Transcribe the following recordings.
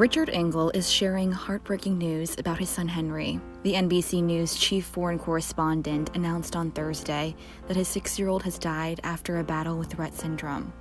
Richard Engel is sharing heartbreaking news about his son Henry. The NBC News chief foreign correspondent announced on Thursday that his 6-year-old has died after a battle with Rett syndrome.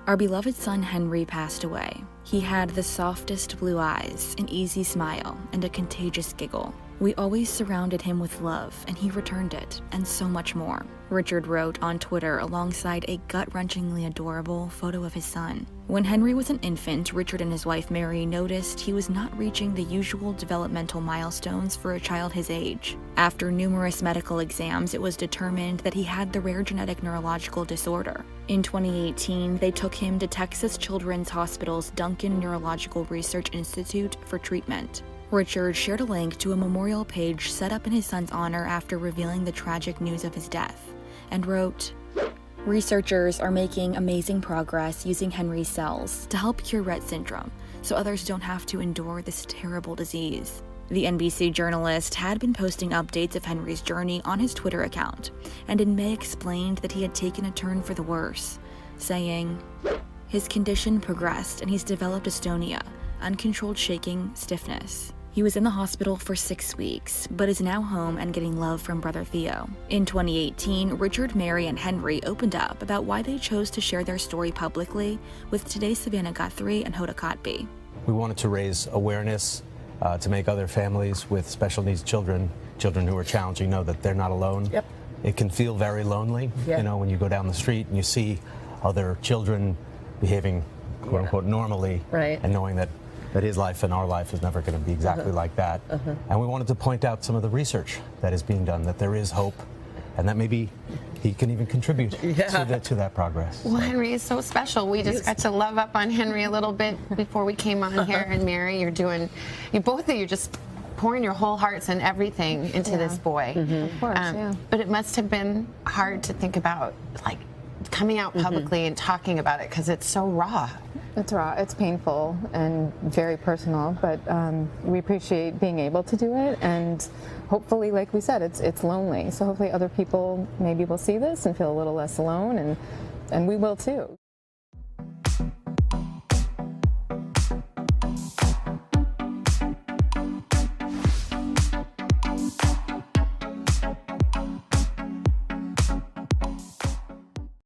Our beloved son Henry passed away. He had the softest blue eyes, an easy smile, and a contagious giggle. We always surrounded him with love, and he returned it, and so much more. Richard wrote on Twitter alongside a gut-wrenchingly adorable photo of his son. When Henry was an infant, Richard and his wife Mary noticed he was not reaching the usual developmental milestones for a child his age. After numerous medical exams, it was determined that he had the rare genetic neurological disorder. In 2018, they took him to Texas Children's Hospital's Duncan Neurological Research Institute for treatment. Richard shared a link to a memorial page set up in his son's honor after revealing the tragic news of his death, and wrote, "Researchers are making amazing progress using Henry's cells to help cure Rett syndrome, so others don't have to endure this terrible disease." The NBC journalist had been posting updates of Henry's journey on his Twitter account, and in May explained that he had taken a turn for the worse, saying, "His condition progressed and he's developed dystonia, uncontrolled shaking, stiffness. He was in the hospital for 6 weeks, but is now home and getting love from brother Theo." In 2018, Richard, Mary, and Henry opened up about why they chose to share their story publicly with today's Savannah Guthrie and Hoda Kotb. We wanted to raise awareness to make other families with special needs children who are challenging, know that they're not alone. Yep. It can feel very lonely, you know, when you go down the street and you see other children behaving, quote unquote, normally, right, and knowing that his life and our life is never going to be exactly like that. And we wanted to point out some of the research that is being done, that there is hope, and that maybe he can even contribute to that progress. Well, Henry is so special. We just got to love up on Henry a little bit before we came on here. And Mary, both of you just pouring your whole hearts and everything into this boy. Of course, But it must have been hard to think about, like, coming out publicly and talking about it, because it's so raw. It's raw, it's painful and very personal, but we appreciate being able to do it, and hopefully, like we said, it's lonely. So hopefully other people maybe will see this and feel a little less alone, and we will too.